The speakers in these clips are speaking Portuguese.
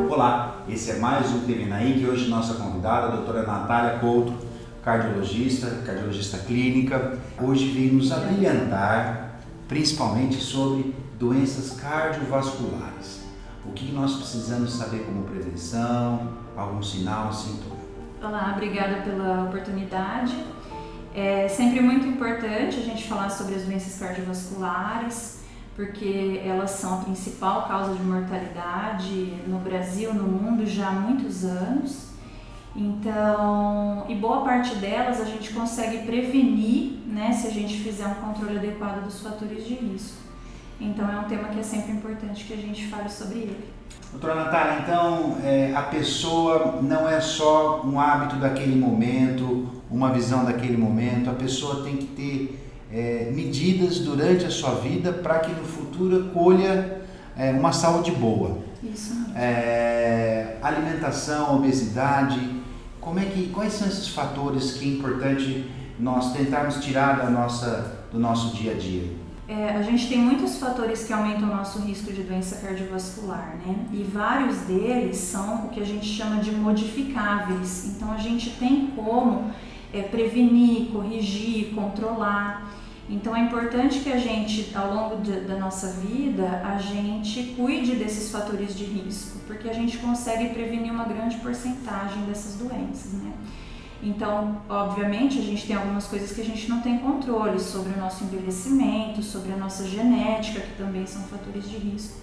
Olá, esse é mais um TV Naik e hoje nossa convidada, a doutora Natália Couto, cardiologista clínica, hoje vem nos abrilhantar principalmente sobre doenças cardiovasculares. O que nós precisamos saber como prevenção, algum sinal, sintoma? Olá, obrigada pela oportunidade. É sempre muito importante a gente falar sobre as doenças cardiovasculares, porque elas são a principal causa de mortalidade no Brasil, no mundo, já há muitos anos. Então, e boa parte delas a gente consegue prevenir, né, se a gente fizer um controle adequado dos fatores de risco. Então, é um tema que é sempre importante que a gente fale sobre ele. Doutora Natália, então a pessoa não é só um hábito daquele momento, uma visão daquele momento, a pessoa tem que ter medidas durante a sua vida para que no futuro colha uma saúde boa. Isso mesmo. Alimentação, obesidade, quais são esses fatores que é importante nós tentarmos tirar do nosso dia a dia? A gente tem muitos fatores que aumentam o nosso risco de doença cardiovascular, né? E vários deles são o que a gente chama de modificáveis. Então a gente tem como prevenir, corrigir, controlar. Então é importante que a gente, ao longo da nossa vida, a gente cuide desses fatores de risco, porque a gente consegue prevenir uma grande porcentagem dessas doenças, né? Então, obviamente, a gente tem algumas coisas que a gente não tem controle sobre o nosso envelhecimento, sobre a nossa genética, que também são fatores de risco,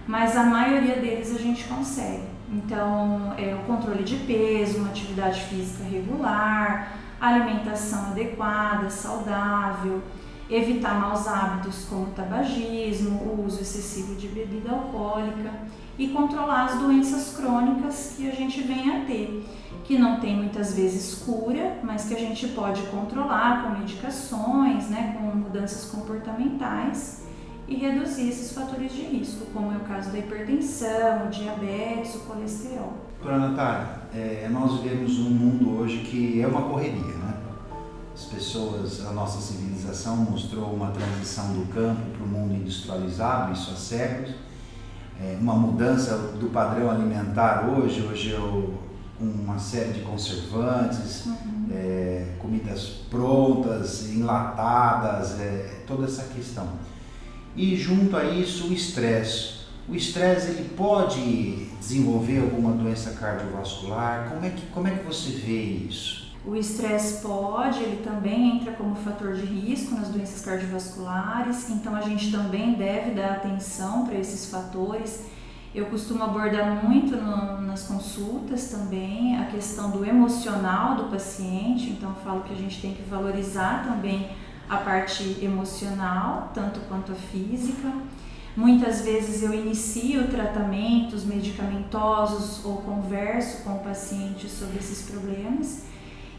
mas a maioria deles a gente consegue. Então, o controle de peso, uma atividade física regular, alimentação adequada, saudável, evitar maus hábitos como tabagismo, o uso excessivo de bebida alcoólica e controlar as doenças crônicas que a gente vem a ter, que não tem muitas vezes cura, mas que a gente pode controlar com medicações, né, com mudanças comportamentais e reduzir esses fatores de risco, como é o caso da hipertensão, o diabetes, o colesterol. Doutora Natália, nós vivemos um mundo hoje que é uma correria, né? As pessoas, a nossa civilização mostrou uma transição do campo para o mundo industrializado, isso há séculos, uma mudança do padrão alimentar hoje com uma série de conservantes, comidas prontas, enlatadas, toda essa questão. E junto a isso o estresse. O estresse ele pode desenvolver alguma doença cardiovascular? Como é que você vê isso? O estresse pode, ele também entra como fator de risco nas doenças cardiovasculares, então a gente também deve dar atenção para esses fatores. Eu costumo abordar muito nas consultas também a questão do emocional do paciente, então eu falo que a gente tem que valorizar também a parte emocional, tanto quanto a física. Muitas vezes eu inicio tratamentos medicamentosos ou converso com o paciente sobre esses problemas.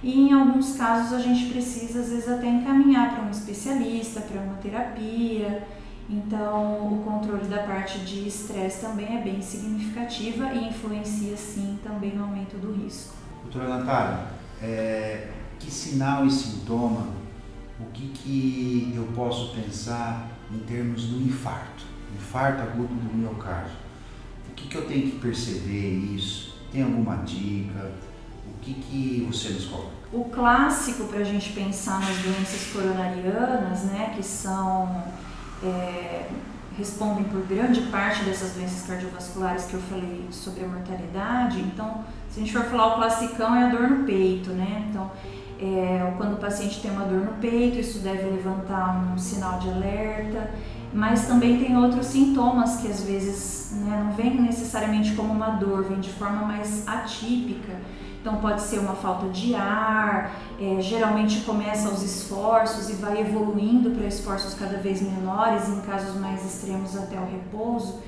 E em alguns casos a gente precisa às vezes até encaminhar para um especialista, para uma terapia. Então o controle da parte de estresse também é bem significativa e influencia sim também no aumento do risco. Doutora Natália, que sinal e sintoma, o que eu posso pensar em termos do infarto agudo do miocárdio? O que eu tenho que perceber isso? Tem alguma dica? O que você nos coloca? O clássico para a gente pensar nas doenças coronarianas, né, que respondem por grande parte dessas doenças cardiovasculares que eu falei sobre a mortalidade. Então, se a gente for falar o classicão, é a dor no peito, né? Então, quando o paciente tem uma dor no peito, isso deve levantar um sinal de alerta, mas também tem outros sintomas que às vezes, né, não vem necessariamente como uma dor, vem de forma mais atípica. Então pode ser uma falta de ar, geralmente começa aos esforços e vai evoluindo para esforços cada vez menores, em casos mais extremos até o repouso,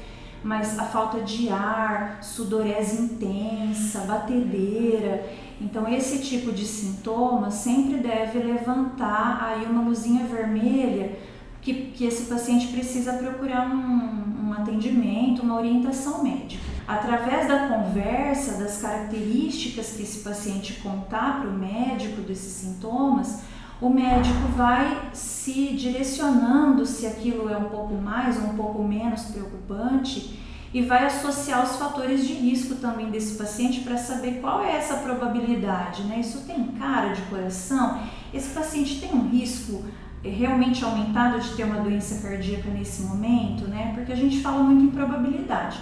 mas a falta de ar, sudorese intensa, batedeira. Então esse tipo de sintoma sempre deve levantar aí uma luzinha vermelha que esse paciente precisa procurar um atendimento, uma orientação médica. Através da conversa, das características que esse paciente contar para o médico desses sintomas, o médico vai se direcionando se aquilo é um pouco mais ou um pouco menos preocupante e vai associar os fatores de risco também desse paciente para saber qual é essa probabilidade, né? Isso tem cara de coração? Esse paciente tem um risco realmente aumentado de ter uma doença cardíaca nesse momento, né? Porque a gente fala muito em probabilidade.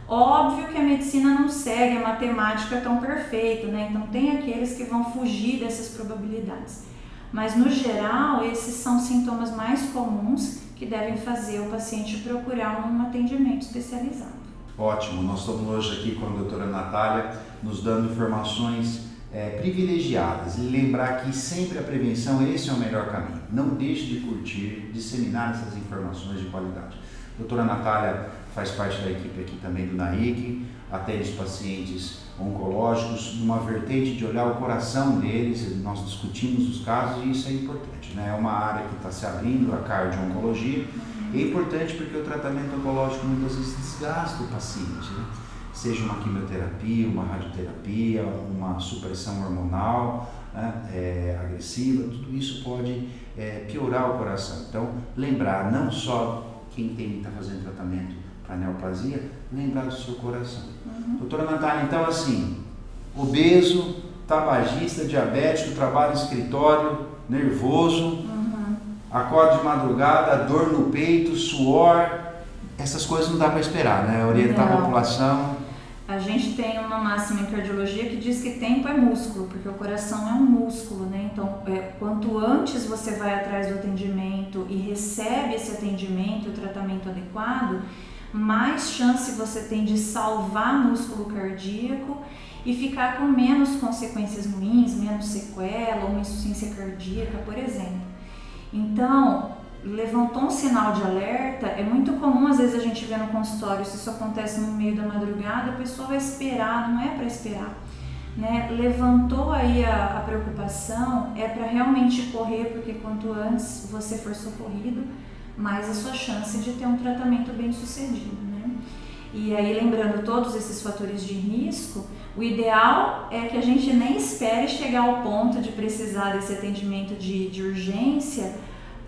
Óbvio que a medicina não segue a matemática tão perfeita, né? Então tem aqueles que vão fugir dessas probabilidades. Mas no geral, esses são sintomas mais comuns que devem fazer o paciente procurar um atendimento especializado. Ótimo, nós estamos hoje aqui com a doutora Natália, nos dando informações privilegiadas e lembrar que sempre a prevenção, esse é o melhor caminho. Não deixe de curtir, disseminar essas informações de qualidade. A doutora Natália faz parte da equipe aqui também do NAIC, atende os pacientes oncológicos numa vertente de olhar o coração deles, nós discutimos os casos e isso é importante, né? É uma área que está se abrindo, a cardio-oncologia, é importante porque o tratamento oncológico muitas vezes desgasta o paciente, né? Seja uma quimioterapia, uma radioterapia, uma supressão hormonal, né, agressiva, tudo isso pode piorar o coração. Então, lembrar, não só quem está fazendo tratamento para neoplasia, lembrar do seu coração. Doutora Natália, então assim, obeso, tabagista, diabético, trabalha no escritório, nervoso, acorda de madrugada, dor no peito, suor, essas coisas não dá para esperar, né? Orientar a população. A gente tem uma máxima em cardiologia que diz que tempo é músculo, porque o coração é um músculo, né? Então, quanto antes você vai atrás do atendimento e recebe esse atendimento, o tratamento adequado, mais chance você tem de salvar músculo cardíaco e ficar com menos consequências ruins, menos sequela ou uma insuficiência cardíaca, por exemplo. Então, levantou um sinal de alerta, é muito comum às vezes a gente ver no consultório, se isso acontece no meio da madrugada, a pessoa vai esperar, não é para esperar, né? Levantou aí a preocupação, é para realmente correr, porque quanto antes você for socorrido, mais a sua chance de ter um tratamento bem sucedido, né? E aí, lembrando todos esses fatores de risco, o ideal é que a gente nem espere chegar ao ponto de precisar desse atendimento de urgência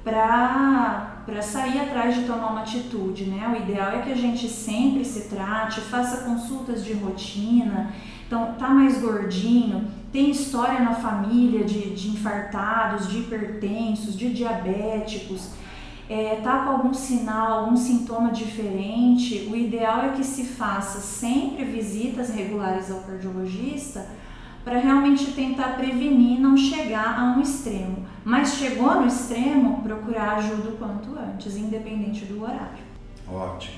para sair atrás de tomar uma atitude, né? O ideal é que a gente sempre se trate, faça consultas de rotina. Então, tá mais gordinho, tem história na família de infartados, de hipertensos, de diabéticos, tá com algum sinal, algum sintoma diferente, o ideal é que se faça sempre visitas regulares ao cardiologista para realmente tentar prevenir e não chegar a um extremo. Mas chegou no extremo, procurar ajuda o quanto antes, independente do horário. Ótimo.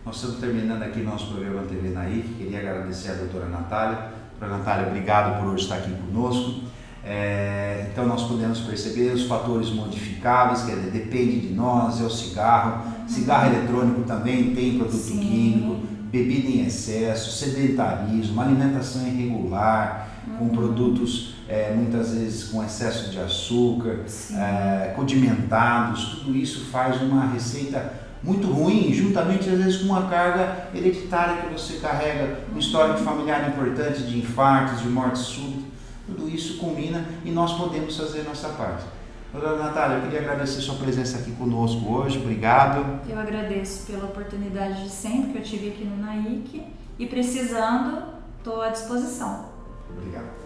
Nós estamos terminando aqui nosso programa TV NAIC. Queria agradecer a doutora Natália. Doutora Natália, obrigado por hoje estar aqui conosco. Então nós podemos perceber os fatores modificáveis, que depende de nós, é o cigarro. Cigarro eletrônico também tem produto químico, bebida em excesso, sedentarismo, alimentação irregular, com produtos muitas vezes com excesso de açúcar, condimentados, tudo isso faz uma receita muito ruim, juntamente às vezes com uma carga hereditária que você carrega, um histórico familiar importante de infartos, de morte súbita. Tudo isso combina e nós podemos fazer a nossa parte. Doutora Natália, eu queria agradecer sua presença aqui conosco hoje, obrigado. Eu agradeço pela oportunidade de sempre que eu tive aqui no NAIC e precisando, estou à disposição. Obrigado.